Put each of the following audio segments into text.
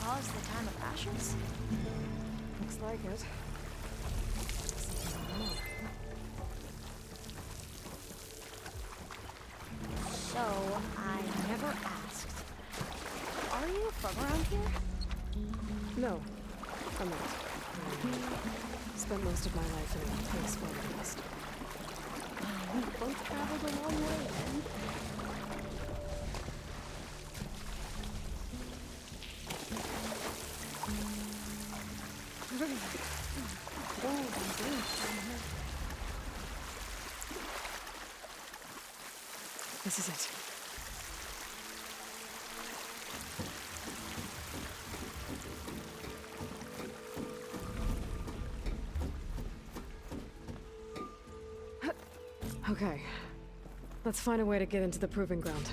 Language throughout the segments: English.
caused the time of ashes? Looks like it. So, I never asked. Are you from around here? No, I'm not. I spent most of my life in a place far to the west. We both traveled a long way then. This is it. Okay. Let's find a way to get into the proving ground.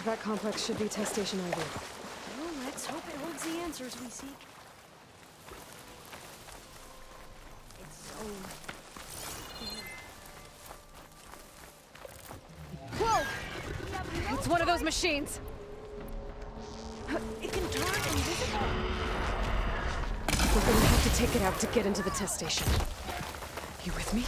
That complex should be test station Ivy. Well, let's hope it holds the answers we seek. It's so... Whoa! It's one of those machines! It can turn invisible. We're gonna have to take it out to get into the test station. You with me?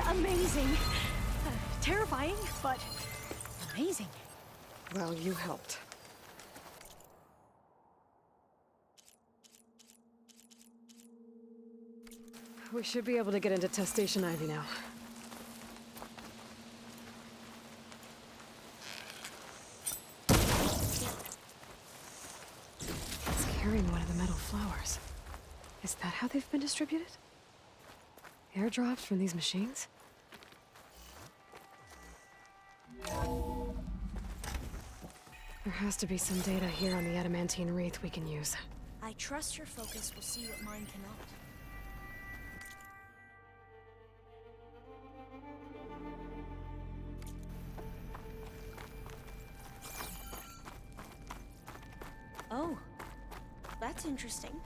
Amazing. Terrifying, but amazing. Well, you helped. We should be able to get into test station Ivy now. It's carrying one of the metal flowers. Is that how they've been distributed? Airdrops from these machines? There has to be some data here on the adamantine wreath we can use. I trust your focus will see what mine cannot. Oh, that's interesting.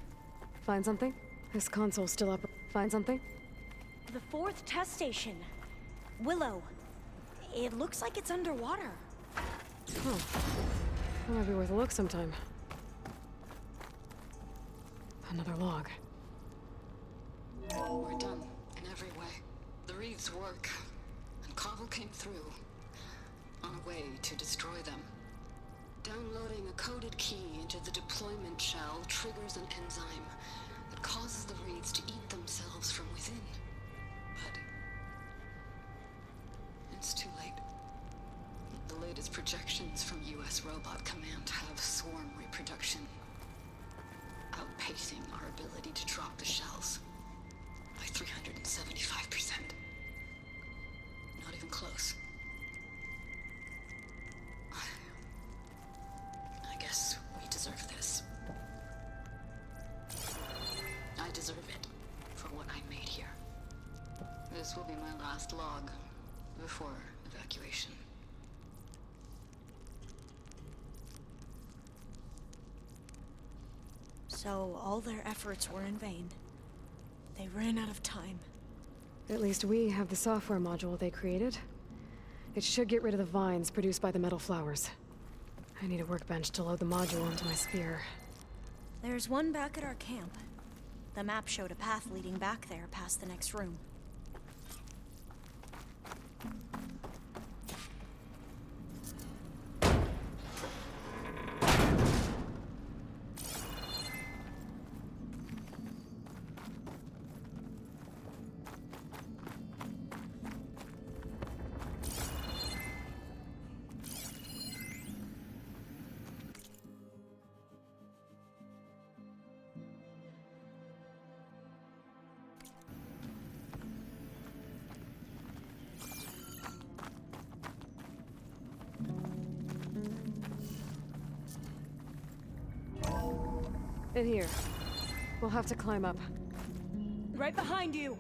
Find something? This console's still up. Find something? The fourth test station. Willow. It looks like it's underwater. Huh. That might be worth a look sometime. Another log. We're done, in every way. The wreaths work, and Cobble came through, on a way to destroy them. Downloading a coded key into the deployment shell triggers an enzyme that causes the wreaths to eat themselves from within. But it's too late. The latest projections from US Robot Command have swarm reproduction, outpacing our ability to drop the shells by 375%. Not even close. I guess we deserve this. I deserve it for what I made here. This will be my last log before evacuation. So all their efforts were in vain. They ran out of time. At least we have the software module they created. It should get rid of the vines produced by the metal flowers. I need a workbench to load the module onto my spear. There's one back at our camp. The map showed a path leading back there past the next room. In here. We'll have to climb up. Right behind you!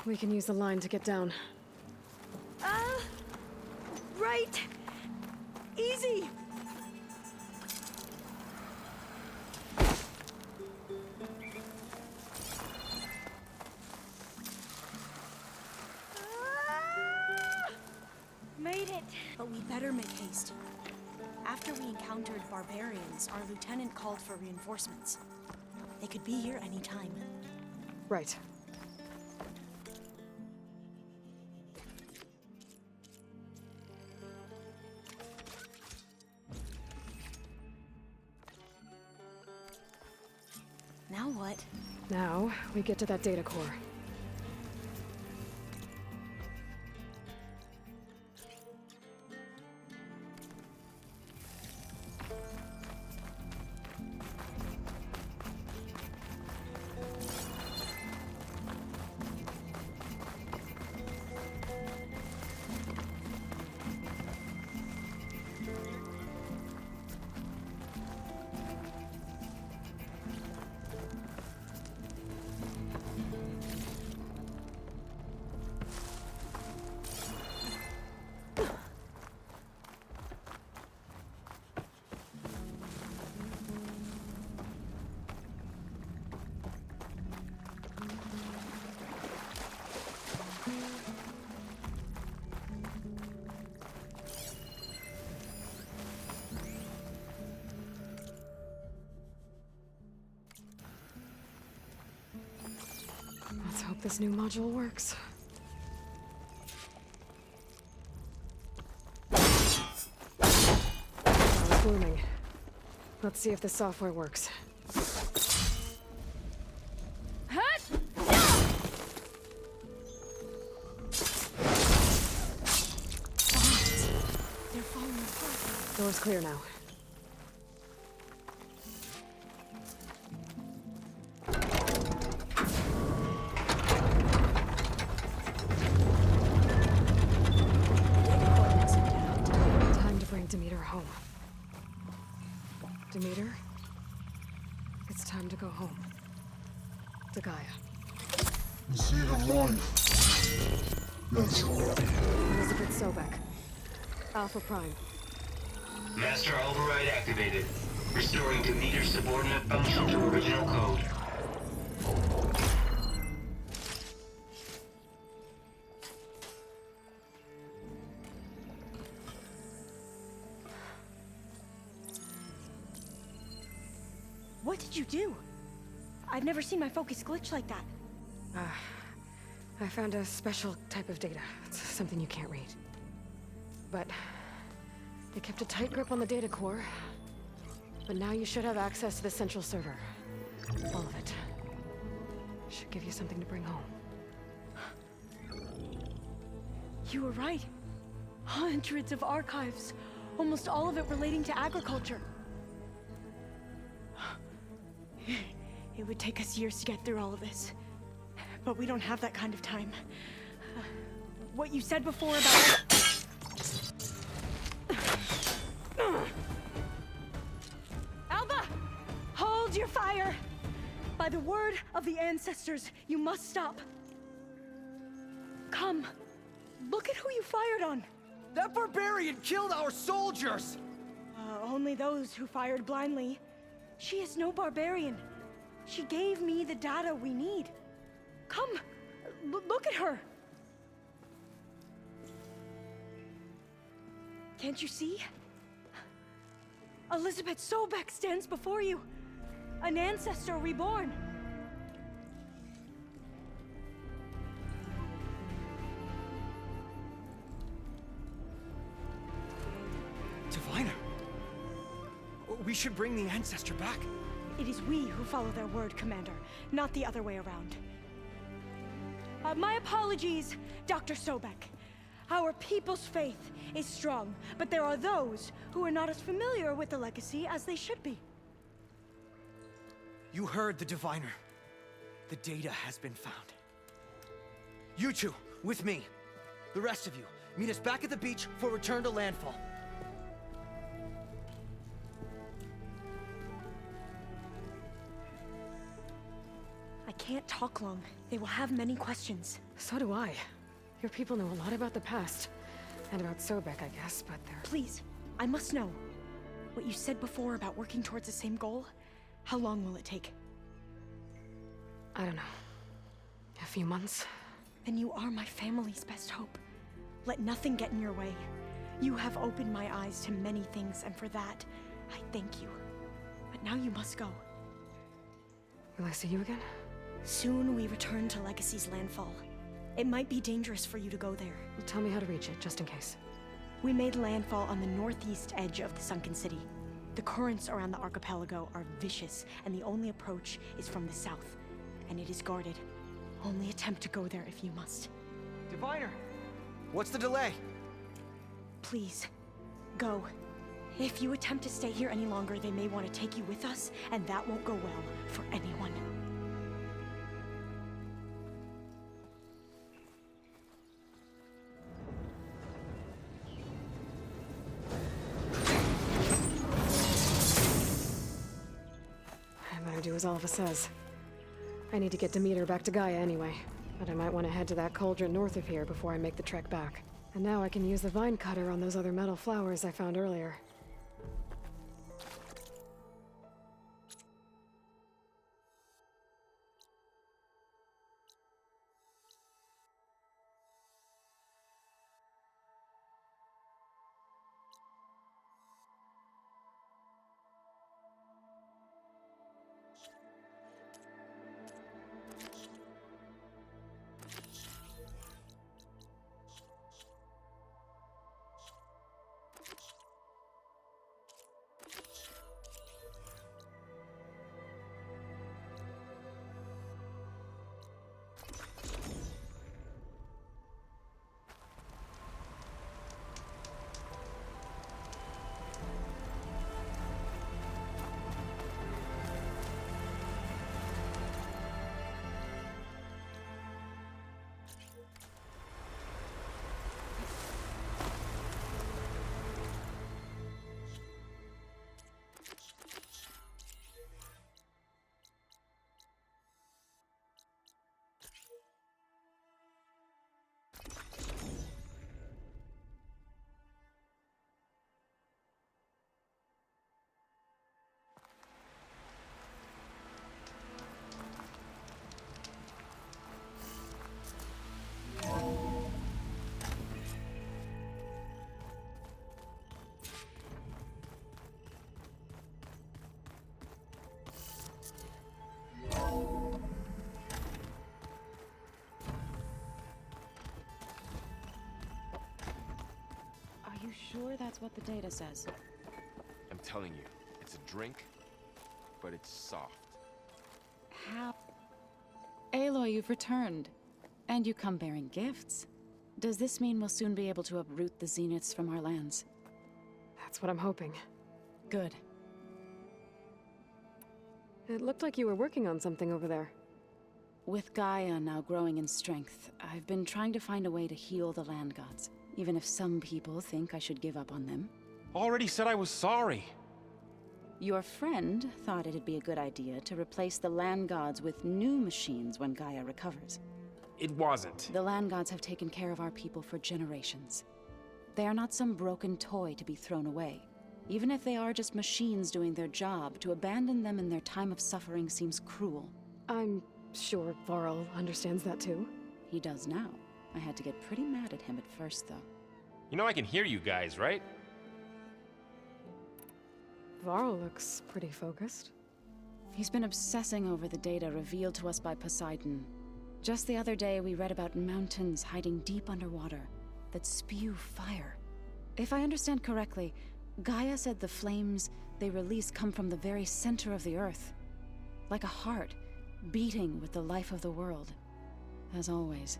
We can use the line to get down. Right! Easy! Made it! But we better make haste. After we encountered barbarians, our lieutenant called for reinforcements. They could be here any time. Right. Now what? Now, we get to that data core. Let's hope this new module works. It's blooming. Let's see if the software works. They're falling apart. Door's clear now. Time to bring Demeter home. Demeter, it's time to go home. To Gaia. You see the light? That's right. Elizabeth Sobek. Alpha Prime. Master override activated. Restoring Demeter's subordinate function to original code. What did you do? I've never seen my focus glitch like that. I found a special type of data. It's something you can't read. But they kept a tight grip on the data core. But now you should have access to the central server. All of it. Should give you something to bring home. You were right. Hundreds of archives. Almost all of it relating to agriculture. It would take us years to get through all of this. But we don't have that kind of time. What you said before about... Alba! Hold your fire! By the word of the ancestors, you must stop. Come. Look at who you fired on. That barbarian killed our soldiers! Only those who fired blindly. She is no barbarian. She gave me the data we need. Come, look at her. Can't you see? Elizabeth Sobek stands before you. An ancestor reborn. Diviner. We should bring the ancestor back. It is we who follow their word, Commander, not the other way around. My apologies, Dr. Sobek. Our people's faith is strong, but there are those who are not as familiar with the legacy as they should be. You heard the Diviner. The data has been found. You two, with me. The rest of you, meet us back at the beach for return to landfall. I can't talk long. They will have many questions. So do I. Your people know a lot about the past. And about Sobek, I guess, but they're... Please, I must know. What you said before about working towards the same goal, how long will it take? I don't know. A few months? Then you are my family's best hope. Let nothing get in your way. You have opened my eyes to many things, and for that, I thank you. But now you must go. Will I see you again? Soon we return to Legacy's landfall. It might be dangerous for you to go there. Well, tell me how to reach it, just in case. We made landfall on the northeast edge of the sunken city. The currents around the archipelago are vicious, and the only approach is from the south. And it is guarded. Only attempt to go there if you must. Diviner! What's the delay? Please, go. If you attempt to stay here any longer, they may want to take you with us, and that won't go well for anyone. I better do as Alva says. I need to get Demeter back to Gaia anyway, but I might want to head to that cauldron north of here before I make the trek back. And now I can use the vine cutter on those other metal flowers I found earlier. Are you sure that's what the data says? I'm telling you, it's a drink, but it's soft. How? Aloy, you've returned. And you come bearing gifts. Does this mean we'll soon be able to uproot the Zeniths from our lands? That's what I'm hoping. Good. It looked like you were working on something over there. With Gaia now growing in strength, I've been trying to find a way to heal the land gods, even if some people think I should give up on them. Already said I was sorry. Your friend thought it'd be a good idea to replace the land gods with new machines when Gaia recovers. It wasn't. The land gods have taken care of our people for generations. They are not some broken toy to be thrown away. Even if they are just machines doing their job, to abandon them in their time of suffering seems cruel. I'm sure Varl understands that too. He does now. I had to get pretty mad at him at first, though. You know I can hear you guys, right? Varl looks pretty focused. He's been obsessing over the data revealed to us by Poseidon. Just the other day, we read about mountains hiding deep underwater that spew fire. If I understand correctly, Gaia said the flames they release come from the very center of the Earth. Like a heart, beating with the life of the world. As always,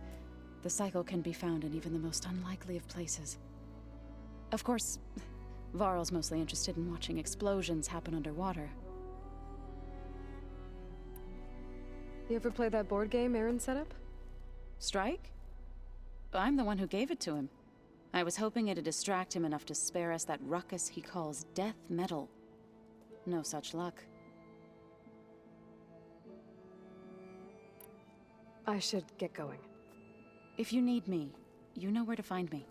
the cycle can be found in even the most unlikely of places. Of course, Varl's mostly interested in watching explosions happen underwater. You ever play that board game Aaron set up? Strike? I'm the one who gave it to him. I was hoping it'd distract him enough to spare us that ruckus he calls death metal. No such luck. I should get going. If you need me, you know where to find me.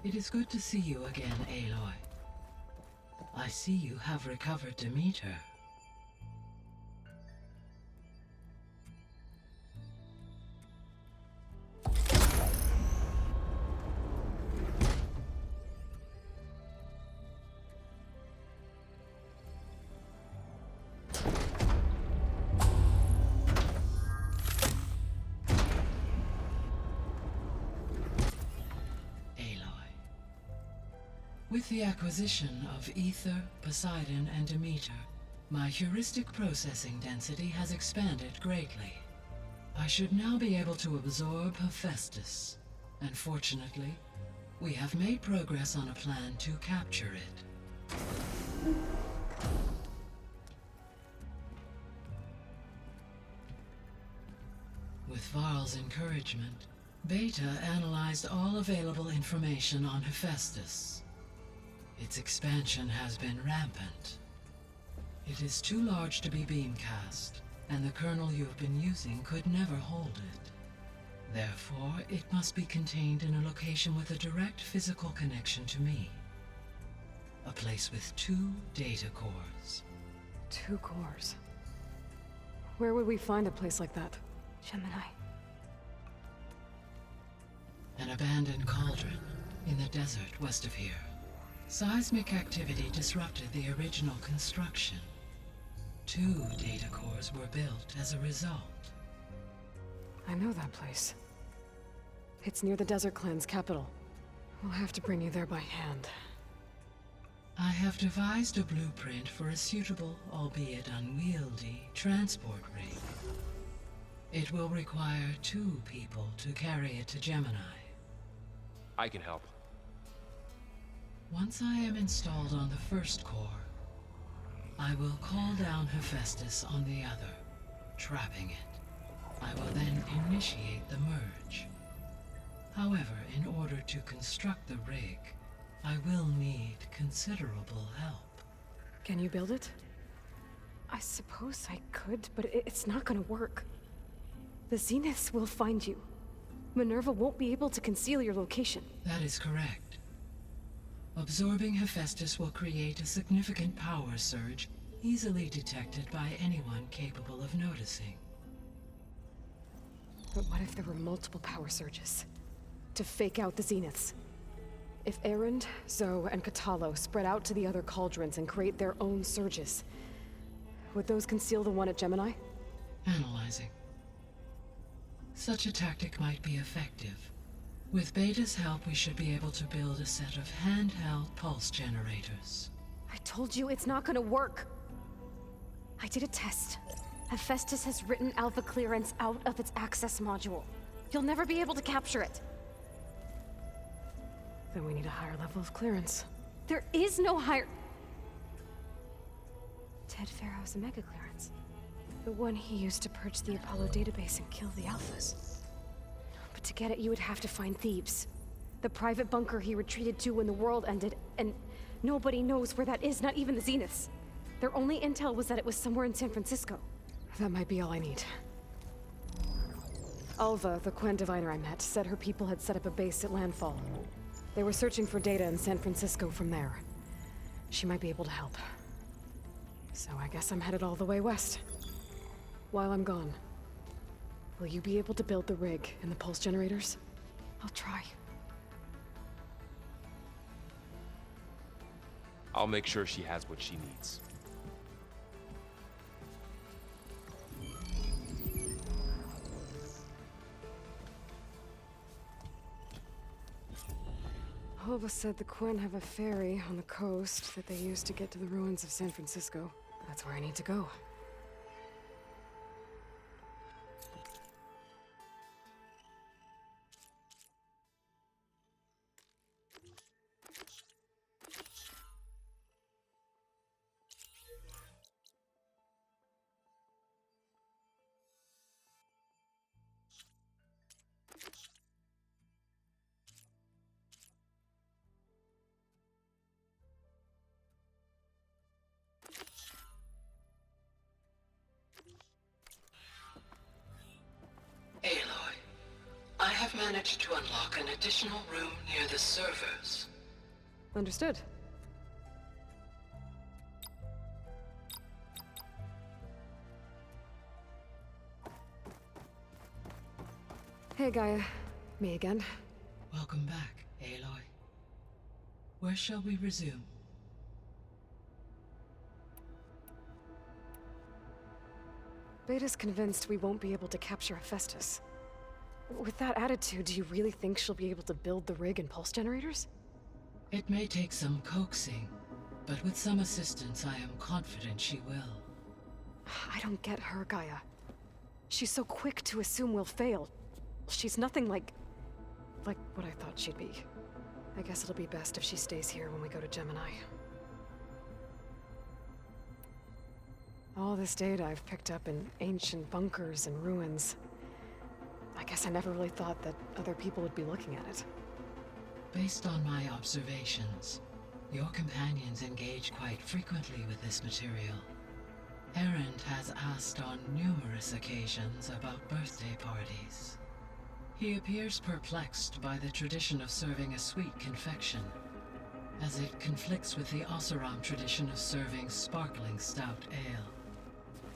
It is good to see you again, Aloy. I see you have recovered Demeter. With the acquisition of Ether, Poseidon, and Demeter, my heuristic processing density has expanded greatly. I should now be able to absorb Hephaestus, and fortunately, we have made progress on a plan to capture it. With Varl's encouragement, Beta analyzed all available information on Hephaestus. Its expansion has been rampant. It is too large to be beamcast, and the kernel you've been using could never hold it. Therefore, it must be contained in a location with a direct physical connection to me. A place with 2 data cores. 2 cores. Where would we find a place like that? Gemini. An abandoned cauldron in the desert west of here. Seismic activity disrupted the original construction. 2 data cores were built as a result. I know that place. It's near the Desert Clan's capital. We'll have to bring you there by hand. I have devised a blueprint for a suitable, albeit unwieldy, transport rig. It will require 2 people to carry it to Gemini. I can help. Once I am installed on the first core, I will call down Hephaestus on the other, trapping it. I will then initiate the merge. However, in order to construct the rig, I will need considerable help. Can you build it? I suppose I could, but it's not gonna work. The Zeniths will find you. Minerva won't be able to conceal your location. That is correct. Absorbing Hephaestus will create a significant power surge, easily detected by anyone capable of noticing. But what if there were multiple power surges? To fake out the Zeniths? If Erend, Zoe, and Katalo spread out to the other cauldrons and create their own surges, would those conceal the one at Gemini? Analyzing. Such a tactic might be effective. With Beta's help, we should be able to build a set of handheld pulse generators. I told you it's not gonna work. I did a test. Hephaestus has written Alpha clearance out of its access module. You'll never be able to capture it. Then we need a higher level of clearance. There is no higher... Ted Pharaoh's a mega clearance. The one he used to purge the Apollo database and kill the Alphas. But to get it, you would have to find Thebes. The private bunker he retreated to when the world ended, and nobody knows where that is, not even the Zeniths. Their only intel was that it was somewhere in San Francisco. That might be all I need. Alva, the Quen diviner I met, said her people had set up a base at Landfall. They were searching for data in San Francisco from there. She might be able to help. So I guess I'm headed all the way west. While I'm gone, will you be able to build the rig and the pulse generators? I'll try. I'll make sure she has what she needs. Alva said the Quen have a ferry on the coast that they use to get to the ruins of San Francisco. That's where I need to go. Aloy, I have managed to unlock an additional room near the servers. Understood. Hey, Gaia. Me again. Welcome back, Aloy. Where shall we resume? Beta's convinced we won't be able to capture Hephaestus. With that attitude, do you really think she'll be able to build the rig and pulse generators? It may take some coaxing, but with some assistance, I am confident she will. I don't get her, Gaia. She's so quick to assume we'll fail. She's nothing like what I thought she'd be. I guess it'll be best if she stays here when we go to Gemini. All this data I've picked up in ancient bunkers and ruins. I guess I never really thought that other people would be looking at it. Based on my observations, your companions engage quite frequently with this material. Erend has asked on numerous occasions about birthday parties. He appears perplexed by the tradition of serving a sweet confection, as it conflicts with the Oseram tradition of serving sparkling stout ale.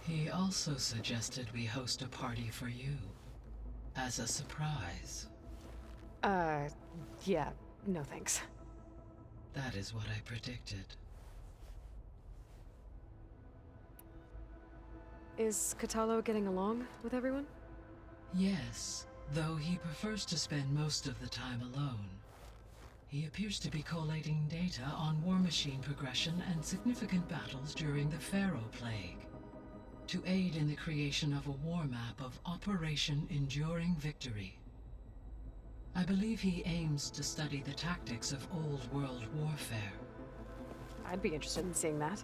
He also suggested we host a party for you, as a surprise. Yeah, no thanks. That is what I predicted. Is Catalo getting along with everyone? Yes, though he prefers to spend most of the time alone. He appears to be collating data on war machine progression and significant battles during the Pharaoh Plague, to aid in the creation of a war map of Operation Enduring Victory. I believe he aims to study the tactics of old world warfare. I'd be interested in seeing that.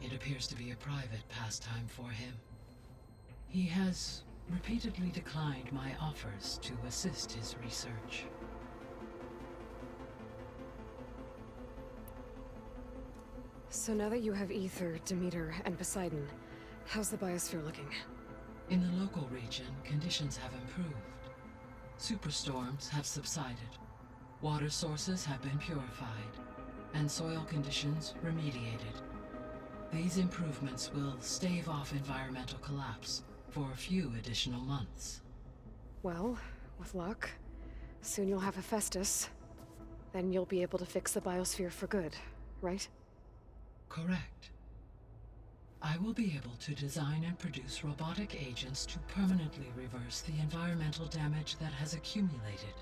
It appears to be a private pastime for him. He has repeatedly declined my offers to assist his research. So now that you have Ether, Demeter, and Poseidon, how's the biosphere looking? In the local region, conditions have improved. Superstorms have subsided. Water sources have been purified, and soil conditions remediated. These improvements will stave off environmental collapse for a few additional months. Well, with luck, soon you'll have Hephaestus. Then you'll be able to fix the biosphere for good, right? Correct. I will be able to design and produce robotic agents to permanently reverse the environmental damage that has accumulated.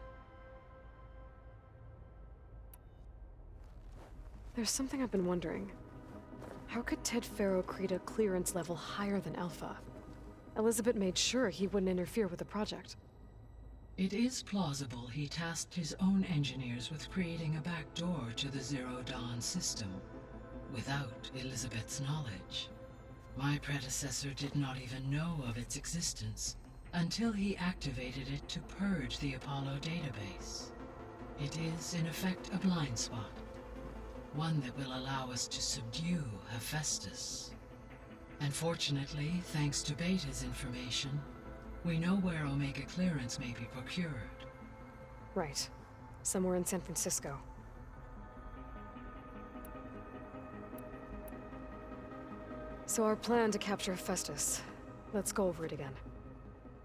There's something I've been wondering. How could Ted Faro create a clearance level higher than Alpha? Elizabeth made sure he wouldn't interfere with the project. It is plausible he tasked his own engineers with creating a back door to the Zero Dawn system, without Elizabeth's knowledge. My predecessor did not even know of its existence until he activated it to purge the Apollo database. It is, in effect, a blind spot. One that will allow us to subdue Hephaestus. And fortunately, thanks to Beta's information, we know where Omega clearance may be procured. Right. Somewhere in San Francisco. So our plan to capture Hephaestus. Let's go over it again.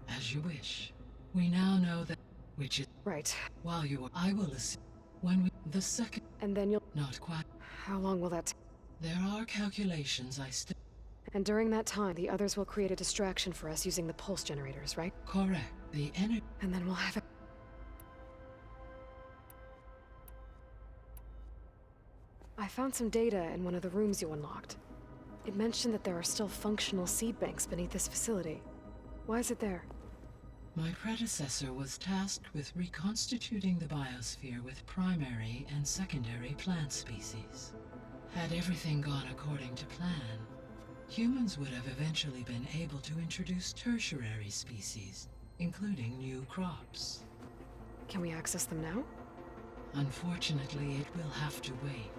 As you wish. We now know that which is Right. while you are I will assume when we the second And then you'll... not quite. How long will that take? There are calculations I still And during that time, the others will create a distraction for us using the pulse generators, right? correct. The energy And then we'll have it. I found some data in one of the rooms you unlocked. It mentioned that there are still functional seed banks beneath this facility. Why is it there? My predecessor was tasked with reconstituting the biosphere with primary and secondary plant species. Had everything gone according to plan, humans would have eventually been able to introduce tertiary species, including new crops. Can we access them now? Unfortunately, it will have to wait.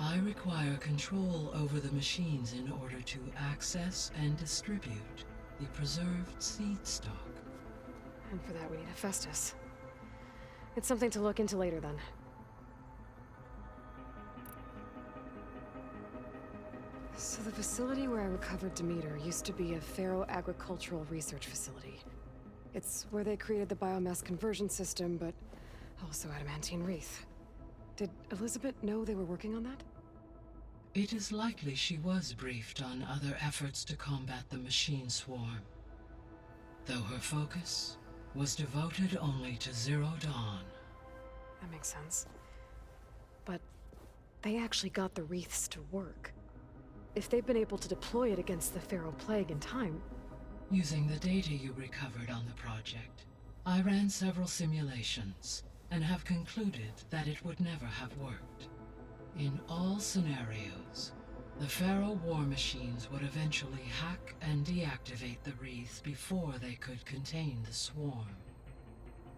I require control over the machines in order to access and distribute the preserved seed stock. And for that we need Hephaestus. It's something to look into later then. So the facility where I recovered Demeter used to be a Pharaoh-agricultural research facility. It's where they created the biomass conversion system, but also adamantine wreath. Did Elizabeth know they were working on that? It is likely she was briefed on other efforts to combat the machine swarm, though her focus was devoted only to Zero Dawn. That makes sense. But they actually got the wreaths to work. If they've been able to deploy it against the Pharaoh Plague in time... Using the data you recovered on the project, I ran several simulations and have concluded that it would never have worked. In all scenarios, the Pharaoh war machines would eventually hack and deactivate the wreath before they could contain the swarm.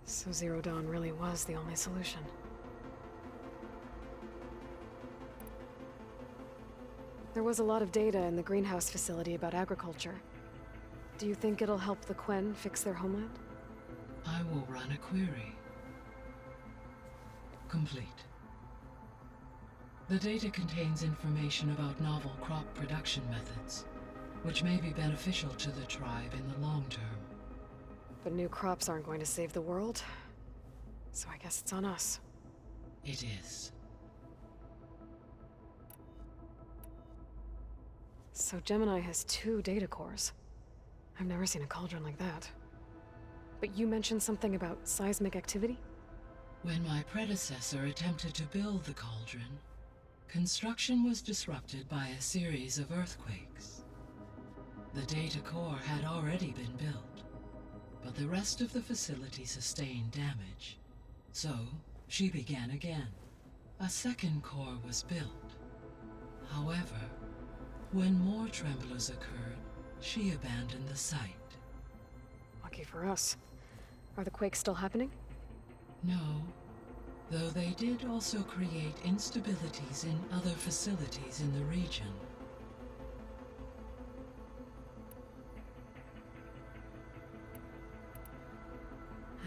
So Zero Dawn really was the only solution. There was a lot of data in the greenhouse facility about agriculture. Do you think it'll help the Quen fix their homeland? I will run a query. Complete. The data contains information about novel crop production methods, which may be beneficial to the tribe in the long term. But new crops aren't going to save the world, so I guess it's on us. It is. So Gemini has 2 data cores. I've never seen a cauldron like that. But you mentioned something about seismic activity? When my predecessor attempted to build the cauldron, construction was disrupted by a series of earthquakes. The data core had already been built, but the rest of the facility sustained damage. So, she began again. A second core was built. However, when more tremblers occurred, she abandoned the site. Lucky for us. Are the quakes still happening? No, though they did also create instabilities in other facilities in the region.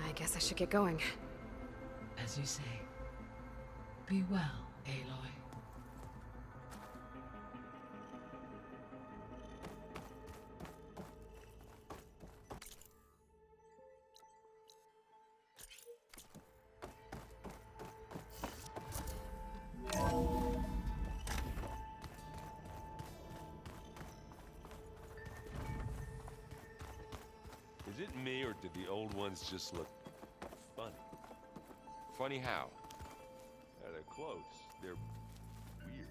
I guess I should get going. As you say. Be well, Aloy. Is it me, or did the old ones just look funny? Funny how? They're close. They're weird.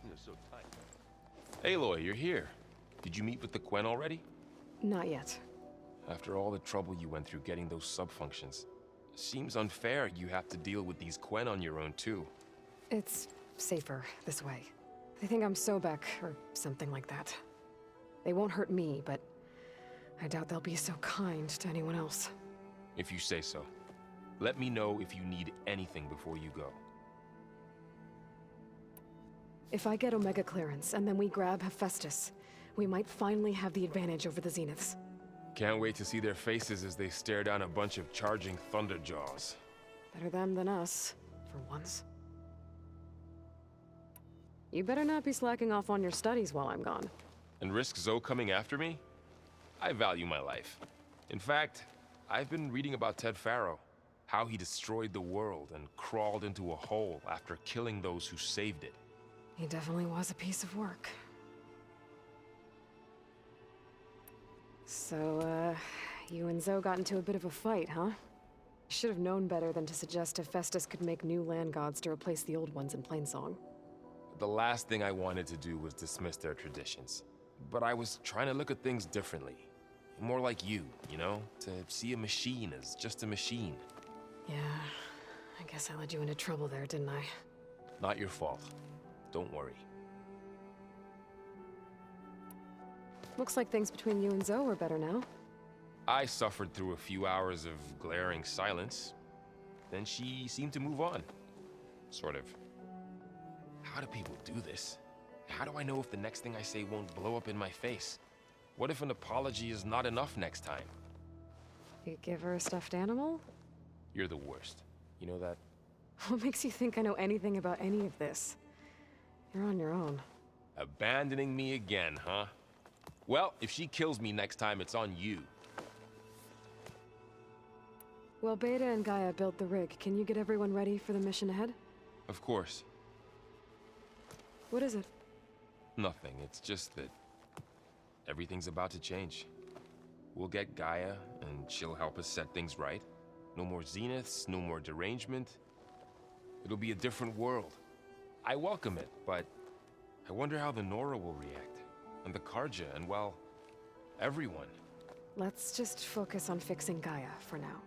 They're so tight. Aloy, you're here. Did you meet with the Quen already? Not yet. After all the trouble you went through getting those subfunctions, seems unfair you have to deal with these Quen on your own too. It's safer this way. They think I'm Sobek, or something like that. They won't hurt me, but I doubt they'll be so kind to anyone else. If you say so. Let me know if you need anything before you go. If I get Omega clearance, and then we grab Hephaestus, we might finally have the advantage over the Zeniths. Can't wait to see their faces as they stare down a bunch of charging Thunderjaws. Better them than us, for once. You better not be slacking off on your studies while I'm gone. And risk Zoe coming after me? I value my life. In fact, I've been reading about Ted Faro. How he destroyed the world and crawled into a hole after killing those who saved it. He definitely was a piece of work. So, you and Zoe got into a bit of a fight, huh? You should have known better than to suggest Hephaestus could make new land gods to replace the old ones in Plainsong. The last thing I wanted to do was dismiss their traditions. But I was trying to look at things differently. More like you know? To see a machine as just a machine. Yeah, I guess I led you into trouble there, didn't I? Not your fault. Don't worry. Looks like things between you and Zoe are better now. I suffered through a few hours of glaring silence. Then she seemed to move on. Sort of. How do people do this? How do I know if the next thing I say won't blow up in my face? What if an apology is not enough next time? You give her a stuffed animal? You're the worst. You know that? What makes you think I know anything about any of this? You're on your own. Abandoning me again, huh? Well, if she kills me next time, it's on you. Well, Beta and Gaia built the rig. Can you get everyone ready for the mission ahead? Of course. What is it? Nothing. It's just that everything's about to change. We'll get Gaia, and she'll help us set things right. No more Zeniths, no more derangement. It'll be a different world. I welcome it, but I wonder how the Nora will react. And the Karja, and well, everyone. Let's just focus on fixing Gaia for now.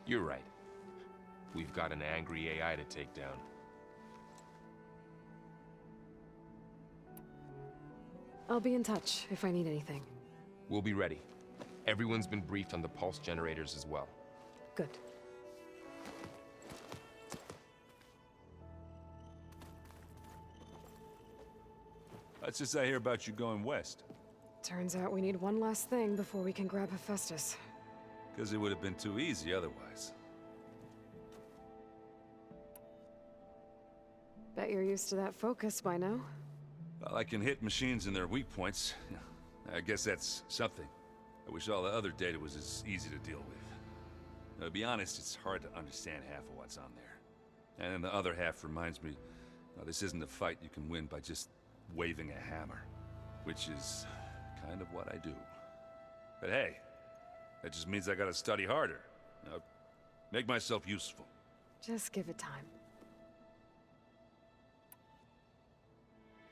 You're right. We've got an angry AI to take down. I'll be in touch if I need anything. We'll be ready. Everyone's been briefed on the pulse generators as well. Good. What's this I hear about you going west? Turns out we need one last thing before we can grab Hephaestus. Because it would have been too easy otherwise. Bet you're used to that focus by now. Well, I can hit machines in their weak points. I guess that's something. I wish all the other data was as easy to deal with. Now, to be honest, it's hard to understand half of what's on there. And then the other half reminds me, this isn't a fight you can win by just waving a hammer. Which is kind of what I do. But hey, that just means I gotta study harder. Make myself useful. Just give it time.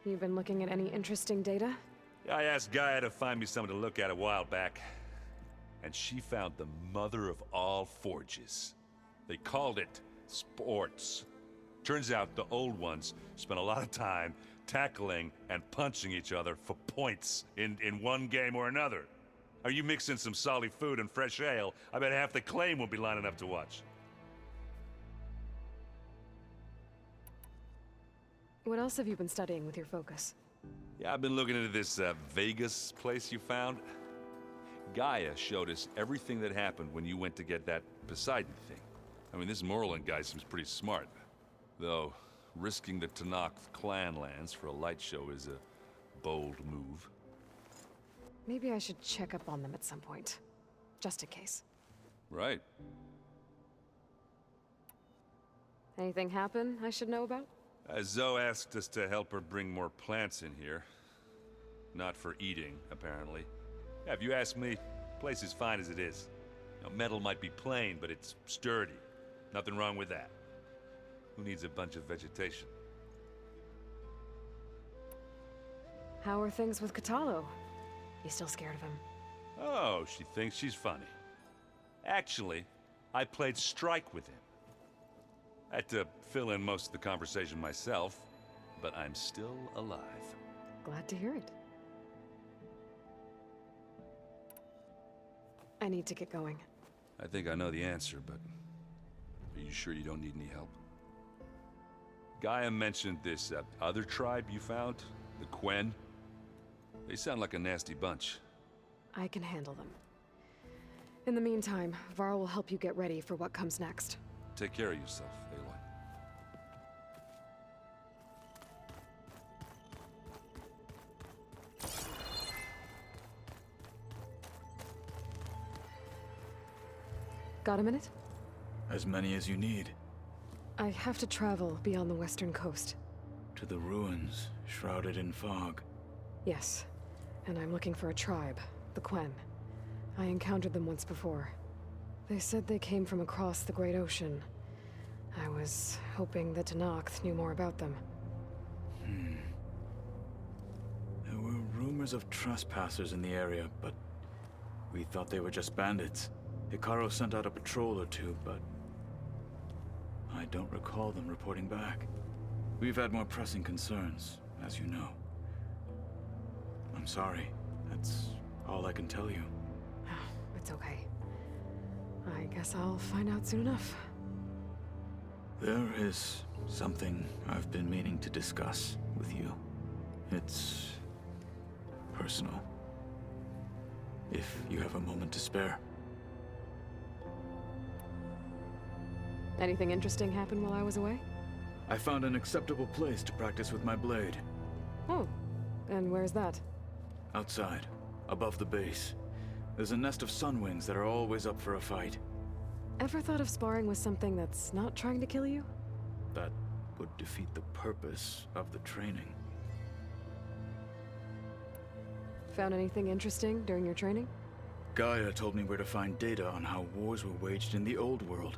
You been looking at any interesting data? I asked Gaia to find me something to look at a while back. And she found the mother of all forges. They called it sports. Turns out the old ones spent a lot of time tackling and punching each other for points in one game or another. Are you mixing some solid food and fresh ale? I bet half the claim will be lining up to watch. What else have you been studying with your focus? Yeah, I've been looking into this Vegas place you found. Gaia showed us everything that happened when you went to get that Poseidon thing. I mean, this Morland guy seems pretty smart. Though, risking the Tanakh clan lands for a light show is a bold move. Maybe I should check up on them at some point. Just in case. Right. Anything happen I should know about? Zoe asked us to help her bring more plants in here. Not for eating, apparently. Yeah, if you ask me, the place is fine as it is. Metal might be plain, but it's sturdy. Nothing wrong with that. Who needs a bunch of vegetation? How are things with Katalo? You still scared of him? Oh, she thinks she's funny. Actually, I played strike with him. I had to fill in most of the conversation myself, but I'm still alive. Glad to hear it. I need to get going. I think I know the answer, but are you sure you don't need any help? Gaia mentioned this other tribe you found, the Quen. They sound like a nasty bunch. I can handle them. In the meantime, Varl will help you get ready for what comes next. Take care of yourself, Aloy. Got a minute? As many as you need. I have to travel beyond the western coast. To the ruins, shrouded in fog. Yes, and I'm looking for a tribe, the Quen. I encountered them once before. They said they came from across the Great Ocean. I was hoping that Tenakth knew more about them. There were rumors of trespassers in the area, but we thought they were just bandits. Hikaru sent out a patrol or two, but I don't recall them reporting back. We've had more pressing concerns, as you know. I'm sorry. That's all I can tell you. It's okay. I guess I'll find out soon enough. There is something I've been meaning to discuss with you. It's personal. If you have a moment to spare. Anything interesting happen while I was away? I found an acceptable place to practice with my blade. Oh, and where's that? Outside, above the base. There's a nest of sunwings that are always up for a fight. Ever thought of sparring with something that's not trying to kill you? That would defeat the purpose of the training. Found anything interesting during your training? Gaia told me where to find data on how wars were waged in the old world.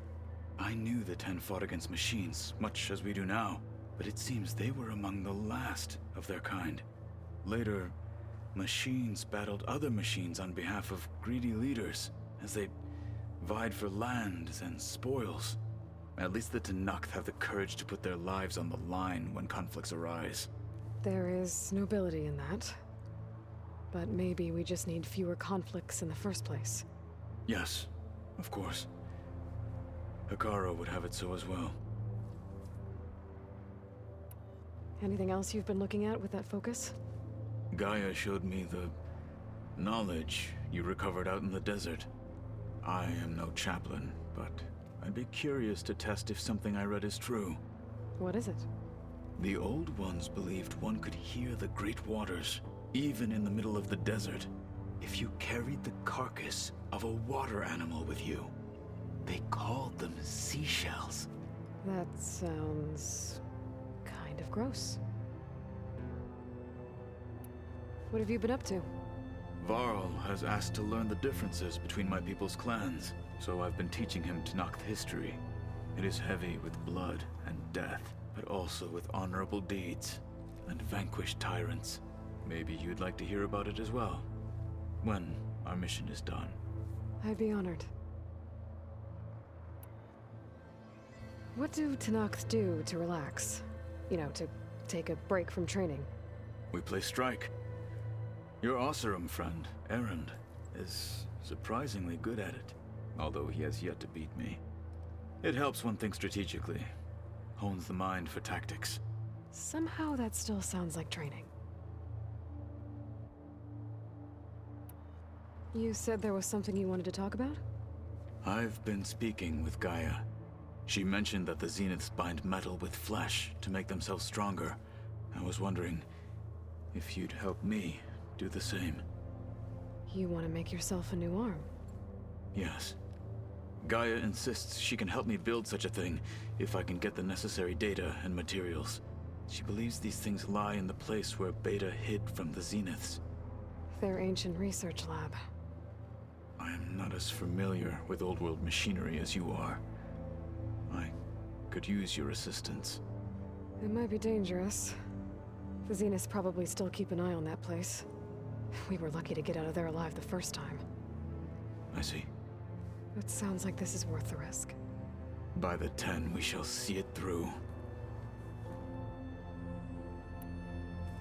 I knew the Ten fought against machines, much as we do now, but it seems they were among the last of their kind. Later, machines battled other machines on behalf of greedy leaders, as they vied for lands and spoils. At least the Tenakth have the courage to put their lives on the line when conflicts arise. There is nobility in that. But maybe we just need fewer conflicts in the first place. Yes, of course. Hikaru would have it so as well. Anything else you've been looking at with that focus? Gaia showed me the knowledge you recovered out in the desert. I am no chaplain, but I'd be curious to test if something I read is true. What is it? The old ones believed one could hear the great waters, even in the middle of the desert, if you carried the carcass of a water animal with you. They called them seashells. That sounds kind of gross. What have you been up to? Varl has asked to learn the differences between my people's clans, so I've been teaching him Tenakth history. It is heavy with blood and death, but also with honorable deeds and vanquished tyrants. Maybe you'd like to hear about it as well, when our mission is done. I'd be honored. What do Tenakth do to relax? You know, to take a break from training? We play strike. Your Oseram friend, Erend, is surprisingly good at it, although he has yet to beat me. It helps one think strategically, hones the mind for tactics. Somehow that still sounds like training. You said there was something you wanted to talk about? I've been speaking with Gaia. She mentioned that the Zeniths bind metal with flesh to make themselves stronger. I was wondering if you'd help me do the same. You want to make yourself a new arm? Yes. Gaia insists she can help me build such a thing if I can get the necessary data and materials. She believes these things lie in the place where Beta hid from the Zeniths. Their ancient research lab. I am not as familiar with old-world machinery as you are. I could use your assistance. It might be dangerous. The Zeniths probably still keep an eye on that place. We were lucky to get out of there alive the first time. I see. It sounds like this is worth the risk. By the 10, we shall see it through.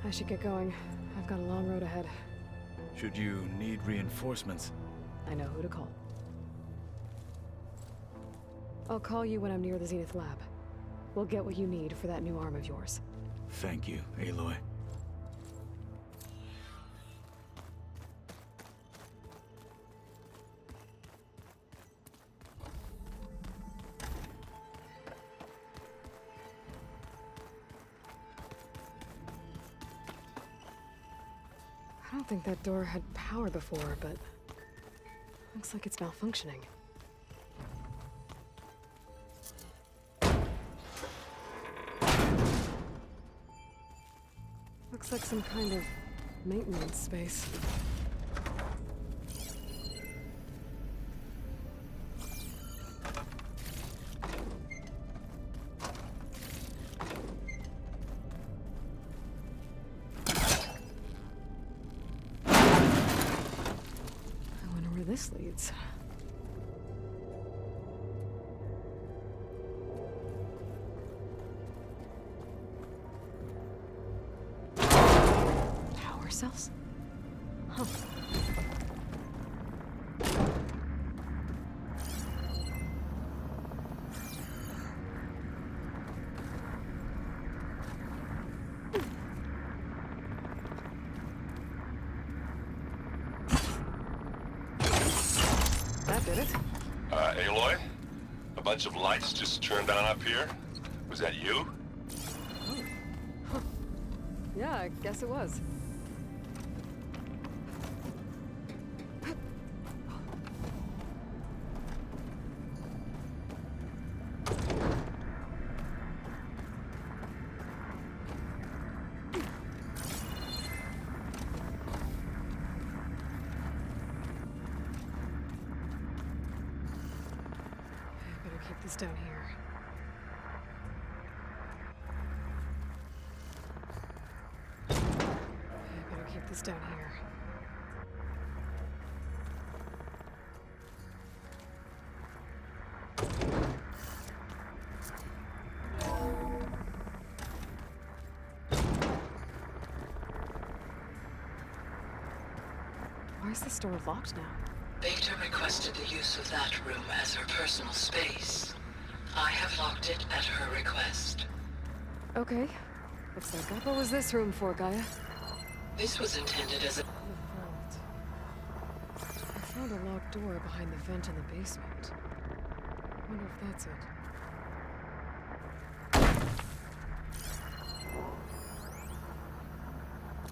I should get going. I've got a long road ahead. Should you need reinforcements? I know who to call. I'll call you when I'm near the Zenith lab. We'll get what you need for that new arm of yours. Thank you, Aloy. I don't think that door had power before, but looks like it's malfunctioning. Looks like some kind of maintenance space. I wonder where this leads. Cells? Huh. That did it. Aloy? A bunch of lights just turned on up here? Was that you? Oh. Huh. Yeah, I guess it was. Keep this down here. I better keep this down here. Why is this door locked now? Beta requested the use of that room as her personal space. I have locked it at her request. Okay. Looks like that. What was this room for, Gaia? This was intended as a... I found a locked door behind the vent in the basement. I wonder if that's it.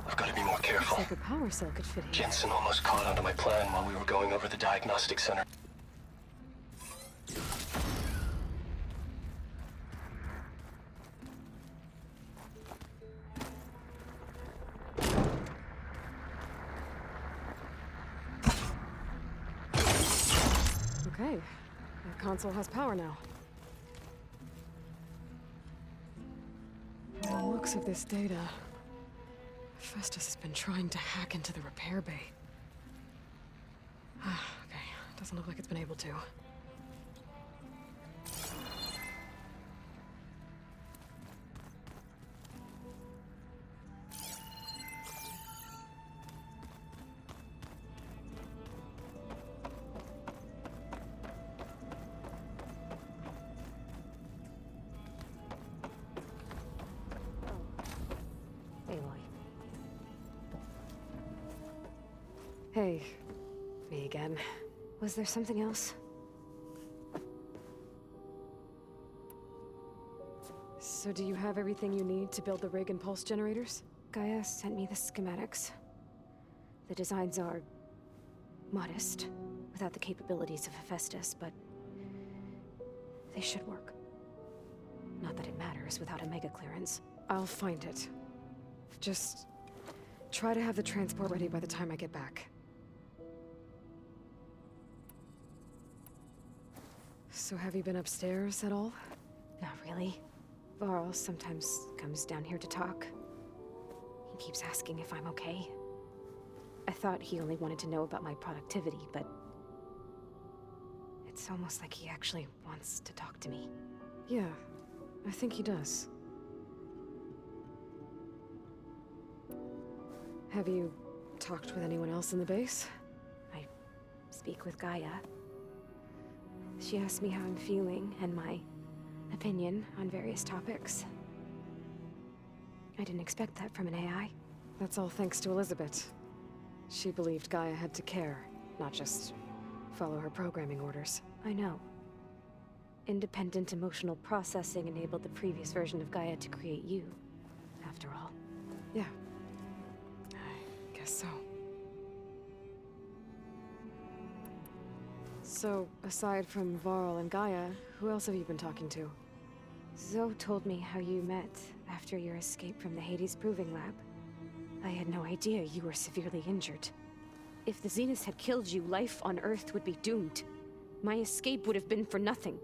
I've got to be more careful. Looks like a power cell could fit here. Jensen almost caught onto my plan while we were going over the diagnostic center. Okay. The console has power now. From the looks of this data, Festus has been trying to hack into the repair bay. Okay, doesn't look like it's been able to. Hey, me again. Was there something else? So do you have everything you need to build the rig and pulse generators? Gaia sent me the schematics. The designs are modest, without the capabilities of Hephaestus, but they should work. Not that it matters without a mega clearance. I'll find it. Just try to have the transport ready by the time I get back. So have you been upstairs at all? Not really. Varl sometimes comes down here to talk. He keeps asking if I'm okay. I thought he only wanted to know about my productivity, but it's almost like he actually wants to talk to me. Yeah, I think he does. Have you talked with anyone else in the base? I speak with Gaia. She asked me how I'm feeling and my opinion on various topics. I didn't expect that from an AI. That's all thanks to Elizabeth. She believed Gaia had to care, not just follow her programming orders. I know. Independent emotional processing enabled the previous version of Gaia to create you, after all. Yeah. I guess so. So, aside from Varl and Gaia, who else have you been talking to? Zoe told me how you met after your escape from the Hades Proving Lab. I had no idea you were severely injured. If the Zeniths had killed you, life on Earth would be doomed. My escape would have been for nothing.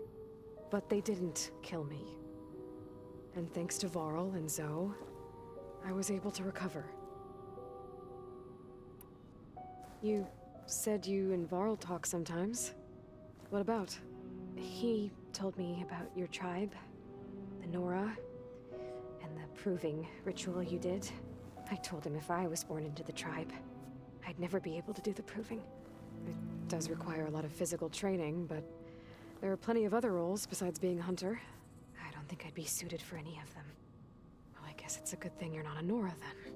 But they didn't kill me. And thanks to Varl and Zoe, I was able to recover. You said you and Varl talk sometimes. What about? He told me about your tribe, the Nora, and the proving ritual you did. I told him if I was born into the tribe, I'd never be able to do the proving. It does require a lot of physical training, but there are plenty of other roles besides being a hunter. I don't think I'd be suited for any of them. Well, I guess it's a good thing you're not a Nora, then.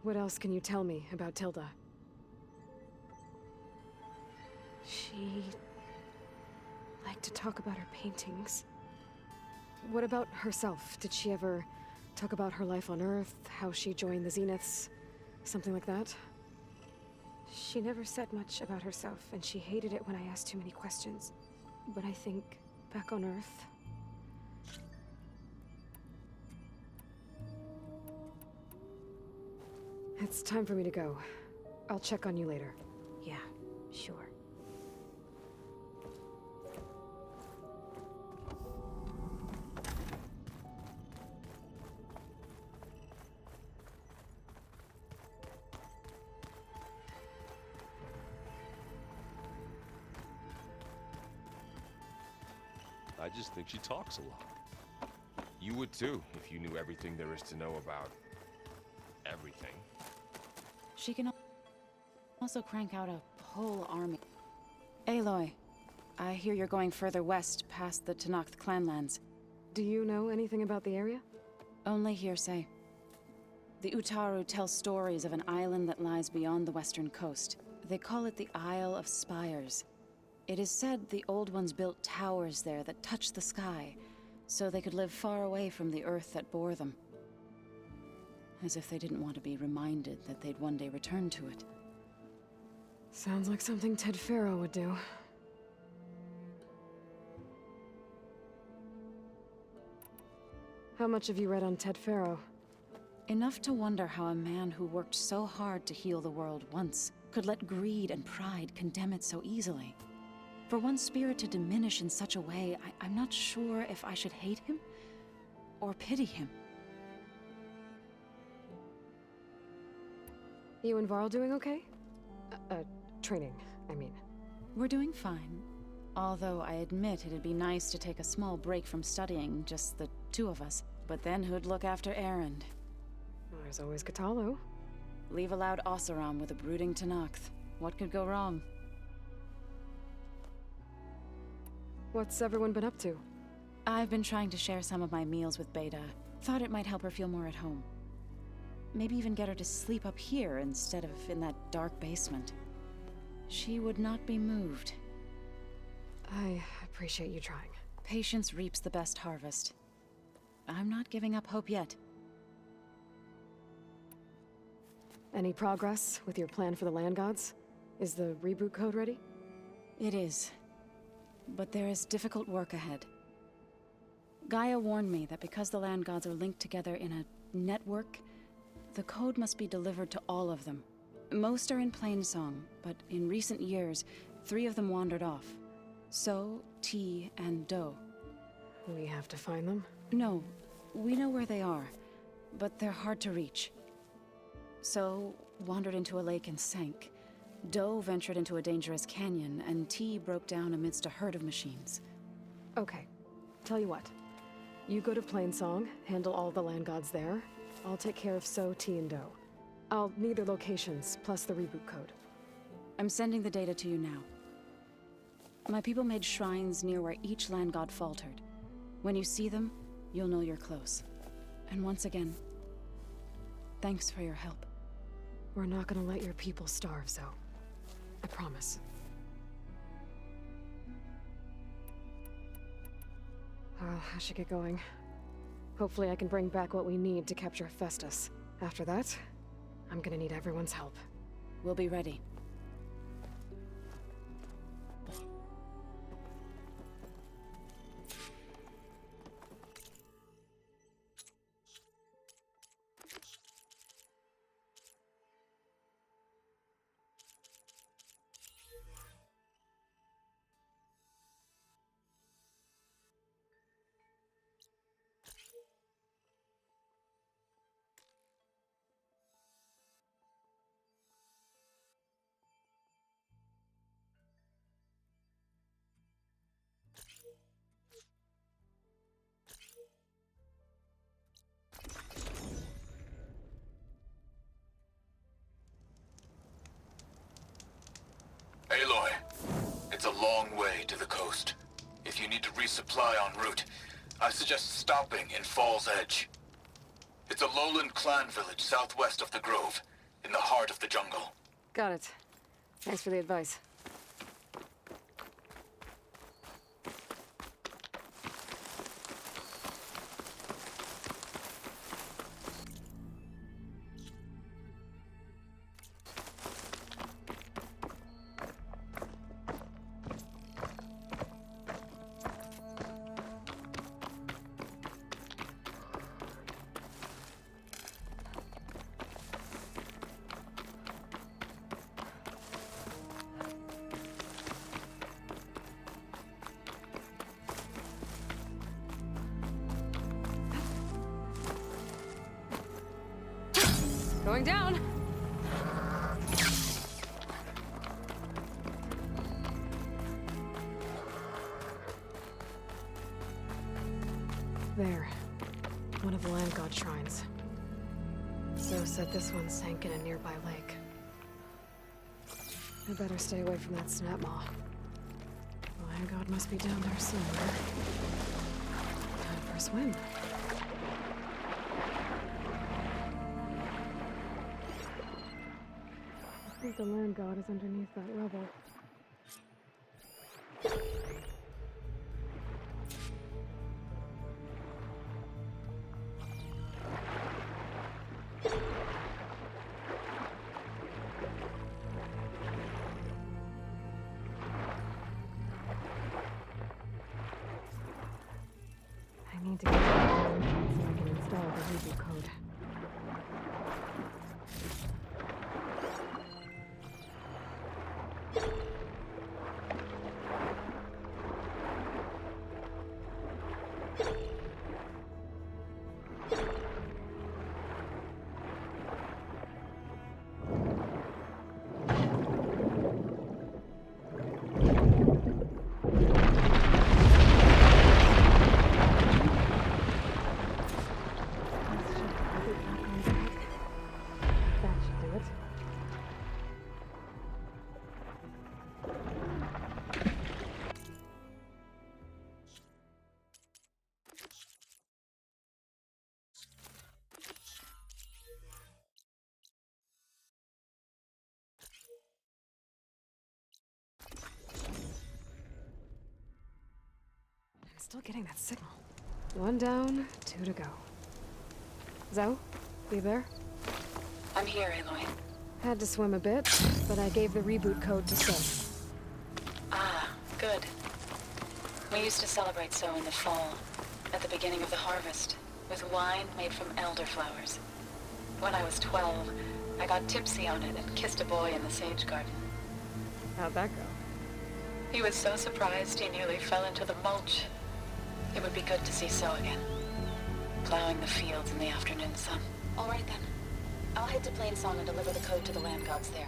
What else can you tell me about Tilda? She liked to talk about her paintings. What about herself? Did she ever talk about her life on Earth, how she joined the Zeniths, something like that? She never said much about herself, and she hated it when I asked too many questions. But I think back on Earth, it's time for me to go. I'll check on you later. Yeah, sure. I just think she talks a lot. You would too, if you knew everything there is to know about everything. She can also crank out a whole army. Aloy, I hear you're going further west past the Tenakth clanlands. Do you know anything about the area? Only hearsay. The Utaru tell stories of an island that lies beyond the western coast. They call it the Isle of Spires. It is said the Old Ones built towers there that touch the sky, so they could live far away from the earth that bore them. As if they didn't want to be reminded that they'd one day return to it. Sounds like something Ted Faro would do. How much have you read on Ted Faro? Enough to wonder how a man who worked so hard to heal the world once could let greed and pride condemn it so easily. For one spirit to diminish in such a way, I'm not sure if I should hate him or pity him. You and Varl doing okay? Training, I mean. We're doing fine. Although I admit it'd be nice to take a small break from studying, just the two of us. But then who'd look after Erend? Well, there's always Katalo. Leave a loud Oseram with a brooding Tenakth. What could go wrong? What's everyone been up to? I've been trying to share some of my meals with Beta. Thought it might help her feel more at home. Maybe even get her to sleep up here instead of in that dark basement. She would not be moved. I appreciate you trying. Patience reaps the best harvest. I'm not giving up hope yet. Any progress with your plan for the land gods? Is the reboot code ready? It is. But there is difficult work ahead. Gaia warned me that because the land gods are linked together in a network, the code must be delivered to all of them. Most are in Plainsong, but in recent years, 3 of them wandered off. So, T, and Do. We have to find them? No, we know where they are, but they're hard to reach. So, wandered into a lake and sank. Doe ventured into a dangerous canyon, and T broke down amidst a herd of machines. Okay. Tell you what. You go to Plainsong, handle all the land gods there. I'll take care of So, T, and Doe. I'll need their locations, plus the reboot code. I'm sending the data to you now. My people made shrines near where each land god faltered. When you see them, you'll know you're close. And once again, thanks for your help. We're not gonna let your people starve, Zoe. I promise. I should get going. Hopefully I can bring back what we need to capture Hephaestus. After that, I'm gonna need everyone's help. We'll be ready. Aloy, it's a long way to the coast. If you need to resupply en route, I suggest stopping in Fall's Edge. It's a lowland clan village southwest of the Grove, in the heart of the jungle. Got it. Thanks for the advice. Going down. There. One of the land god shrines. So said this one sank in a nearby lake. I better stay away from that snap maw. The land god must be down there somewhere. Time for a swim. I think the land god is underneath that rubble. I need to get to the land god so I can install the reboot code. Still getting that signal. One down, two to go. Zoe, you there? I'm here, Aloy. Had to swim a bit, but I gave the reboot code to So. Ah, good. We used to celebrate So in the fall, at the beginning of the harvest, with wine made from elderflowers. When I was 12, I got tipsy on it and kissed a boy in the sage garden. How'd that go? He was so surprised he nearly fell into the mulch. It would be good to see So again, plowing the fields in the afternoon sun. All right then. I'll head to Plainsong and deliver the code to the land gods there.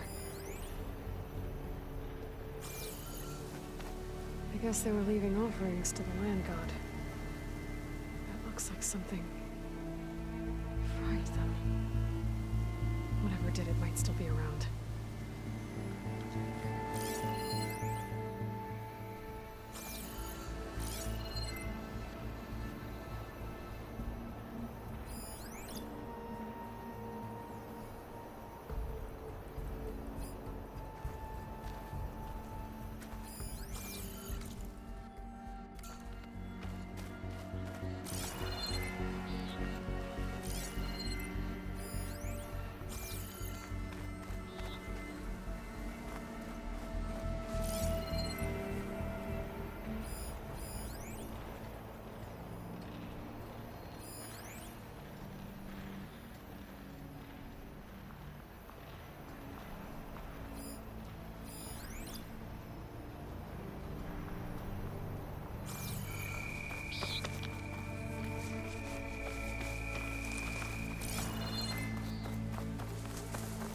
guess they were leaving offerings to the land god. That looks like something fried them. Whatever did it might still be around.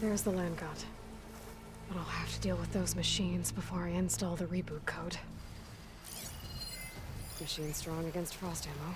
There's the land god. But I'll have to deal with those machines before I install the reboot code. Machine strong against frost ammo.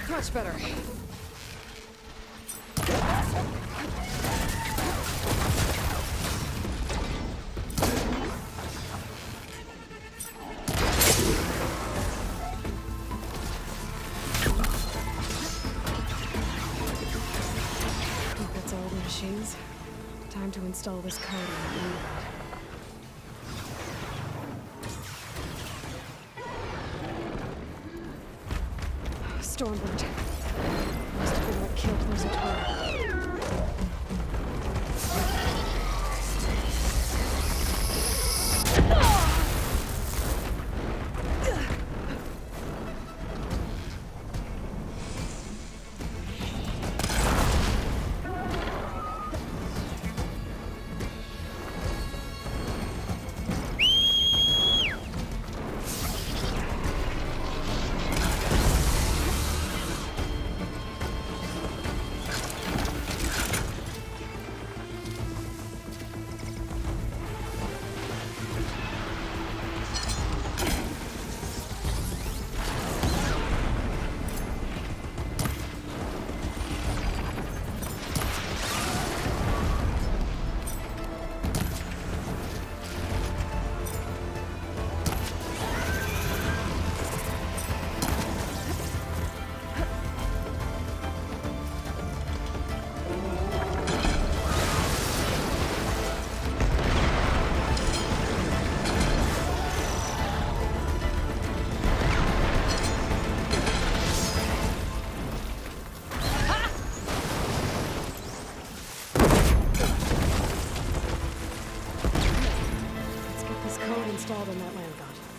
Much better. That's all the machines. Time to install this code on the new god. Stormbird. Must have been what killed those Atara. Installed in that land god.